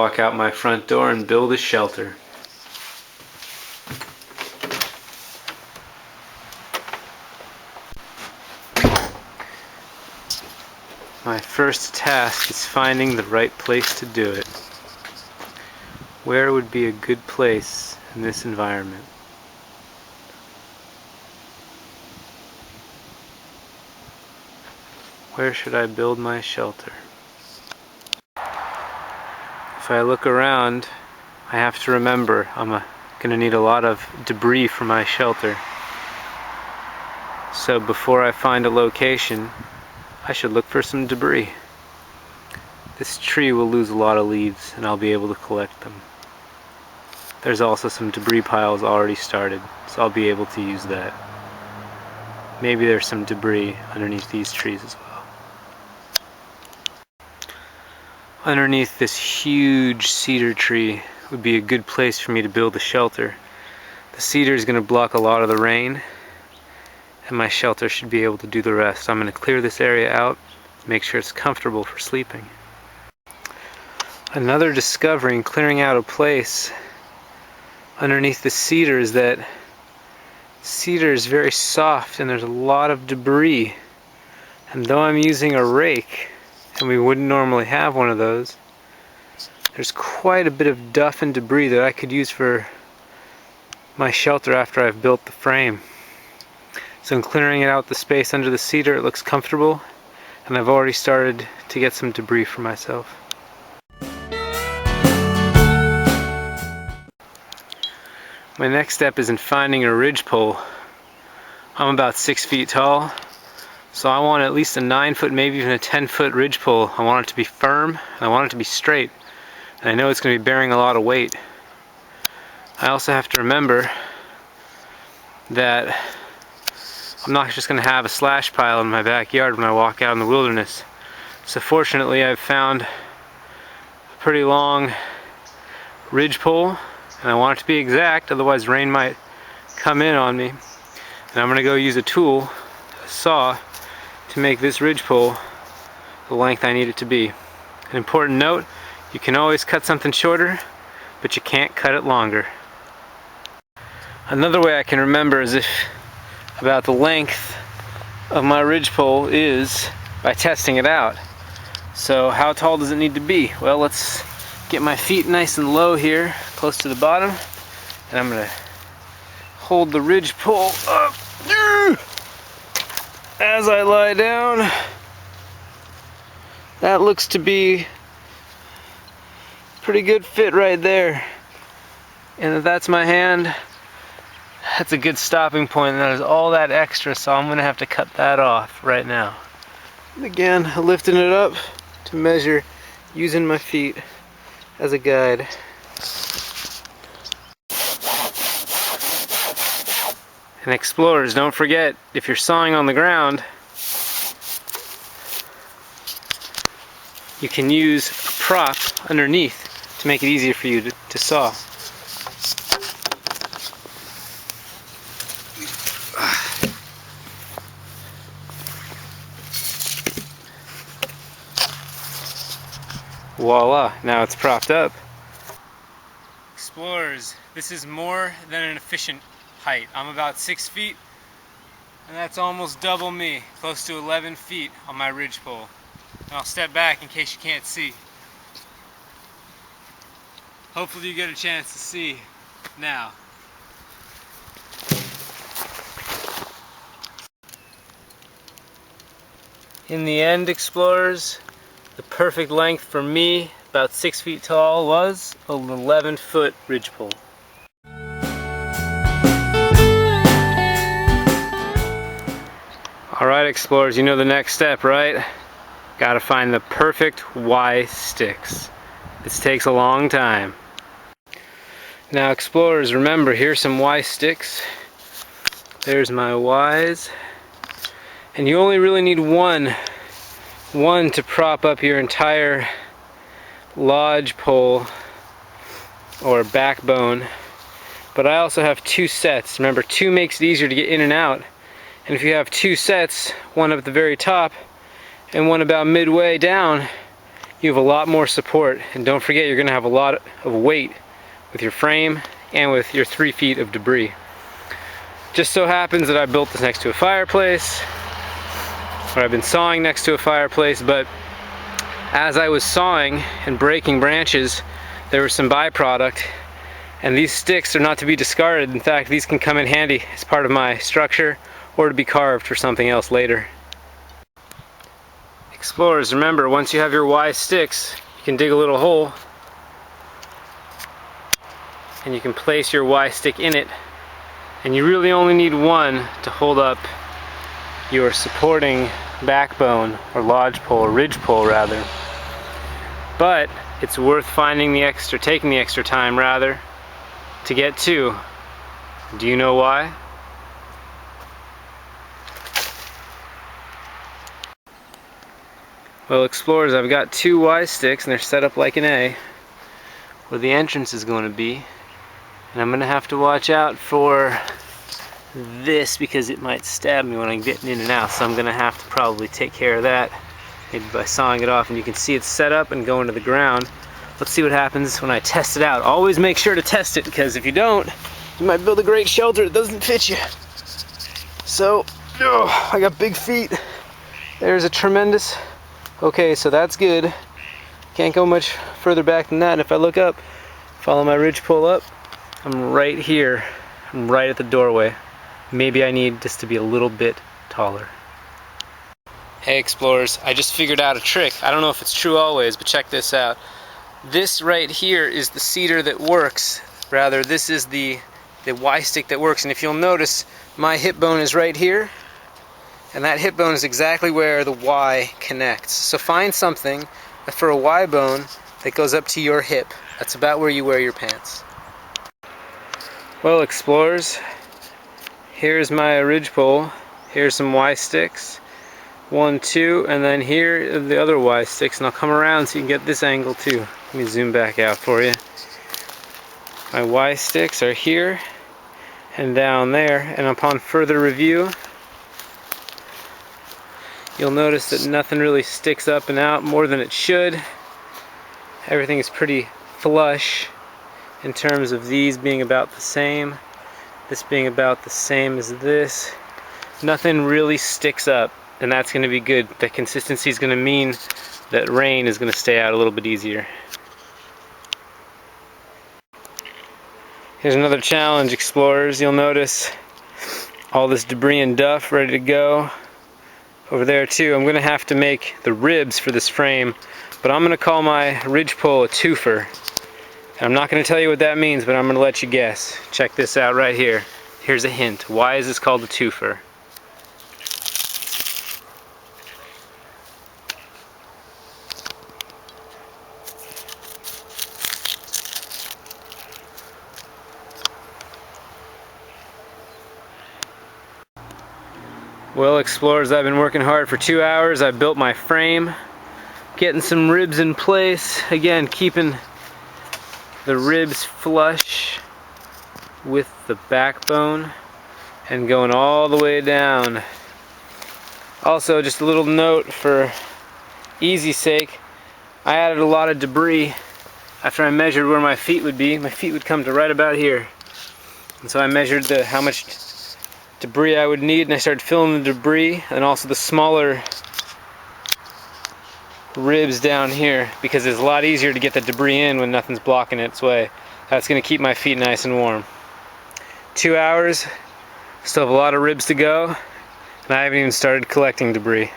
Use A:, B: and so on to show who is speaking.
A: walk out my front door and build a shelter. My first task is finding the right place to do it. Where would be a good place in this environment? Where should I build my shelter? If I look around, I have to remember I'm going to need a lot of debris for my shelter. So before I find a location, I should look for some debris. This tree will lose a lot of leaves and I'll be able to collect them. There's also some debris piles already started, so I'll be able to use that. Maybe there's some debris underneath these trees as well. Underneath this huge cedar tree would be a good place for me to build a shelter. The cedar is going to block a lot of the rain, and my shelter should be able to do the rest. I'm going to clear this area out, make sure it's comfortable for sleeping. Another discovery in clearing out a place underneath the cedar is that cedar is very soft and there's a lot of debris. And though I'm using a rake, and we wouldn't normally have one of those, there's quite a bit of duff and debris that I could use for my shelter after I've built the frame. So in clearing out the space under the cedar, it looks comfortable, and I've already started to get some debris for myself. My next step is in finding a ridgepole. I'm about 6 feet tall, so I want at least a 9-foot, maybe even a 10-foot ridgepole. I want it to be firm, and I want it to be straight. And I know it's going to be bearing a lot of weight. I also have to remember that I'm not just going to have a slash pile in my backyard when I walk out in the wilderness. So fortunately I've found a pretty long ridgepole, and I want it to be exact, otherwise rain might come in on me. And I'm going to go use a tool, a saw, to make this ridgepole the length I need it to be. An important note, you can always cut something shorter, but you can't cut it longer. Another way I can remember about the length of my ridgepole is by testing it out. So how tall does it need to be? Well, let's get my feet nice and low here, close to the bottom, and I'm going to hold the ridgepole up as I lie down. That looks to be a pretty good fit right there. And if that's my hand, that's a good stopping point, and that is all that extra, so I'm going to have to cut that off right now. And again, lifting it up to measure using my feet as a guide. And explorers, don't forget, if you're sawing on the ground, you can use a prop underneath to make it easier for you to saw. Voila, now it's propped up. Explorers, this is more than an efficient height. I'm about 6 feet, and that's almost double me, close to 11 feet on my ridgepole. And I'll step back in case you can't see. Hopefully you get a chance to see now. In the end, explorers, the perfect length for me, about 6 feet tall, was an 11-foot ridgepole. Alright explorers, you know the next step, right? Gotta find the perfect Y sticks. This takes a long time. Now explorers, remember, here's some Y sticks. There's my Ys. And you only really need one to prop up your entire lodge pole or backbone. But I also have 2 sets. Remember, 2 makes it easier to get in and out. And if you have 2 sets, one up at the very top and one about midway down, you have a lot more support, and don't forget you're going to have a lot of weight with your frame and with your 3 feet of debris. Just so happens that I built this next to a fireplace, or I've been sawing next to a fireplace, but as I was sawing and breaking branches, there was some byproduct, and these sticks are not to be discarded. In fact, these can come in handy as part of my structure or to be carved for something else later. Explorers, remember, once you have your Y sticks, you can dig a little hole and you can place your Y stick in it, and you really only need one to hold up your supporting backbone or lodge pole, or ridge pole rather. But it's worth taking the extra time rather, to get two. Do you know why? Well, explorers, I've got 2 Y sticks and they're set up like an A where the entrance is going to be, and I'm going to have to watch out for this because it might stab me when I'm getting in and out, so I'm going to have to probably take care of that maybe by sawing it off. And you can see it's set up and going to the ground. Let's see what happens when I test it out. Always make sure to test it, because if you don't, you might build a great shelter that doesn't fit you. So, I got big feet. There's a tremendous... Okay, so that's good. Can't go much further back than that. And if I look up, follow my ridge pole up, I'm right here. I'm right at the doorway. Maybe I need this to be a little bit taller. Hey explorers, I just figured out a trick. I don't know if it's true always, but check this out. This right here is the cedar that works. Rather, this is the Y stick that works. And if you'll notice, my hip bone is right here, and that hip bone is exactly where the Y connects. So find something for a Y bone that goes up to your hip. That's about where you wear your pants. Well, explorers, here's my ridge pole. Here's some Y sticks. 1, 2, and then here are the other Y sticks, and I'll come around so you can get this angle too. Let me zoom back out for you. My Y sticks are here and down there, and upon further review, you'll notice that nothing really sticks up and out more than it should. Everything is pretty flush in terms of these being about the same, this being about the same as this. Nothing really sticks up, and that's going to be good. The consistency is going to mean that rain is going to stay out a little bit easier. Here's another challenge, explorers. You'll notice all this debris and duff ready to go over there too. I'm going to have to make the ribs for this frame, but I'm going to call my ridge pole a twofer. And I'm not going to tell you what that means, but I'm going to let you guess. Check this out right here. Here's a hint. Why is this called a twofer? Well, explorers, I've been working hard for 2 hours. I built my frame, getting some ribs in place. Again, keeping the ribs flush with the backbone and going all the way down. Also, just a little note for easy's sake, I added a lot of debris after I measured where my feet would be. My feet would come to right about here. And so I measured how much debris I would need, and I started filling the debris and also the smaller ribs down here, because it's a lot easier to get the debris in when nothing's blocking its way. That's going to keep my feet nice and warm. 2 hours, still have a lot of ribs to go, and I haven't even started collecting debris.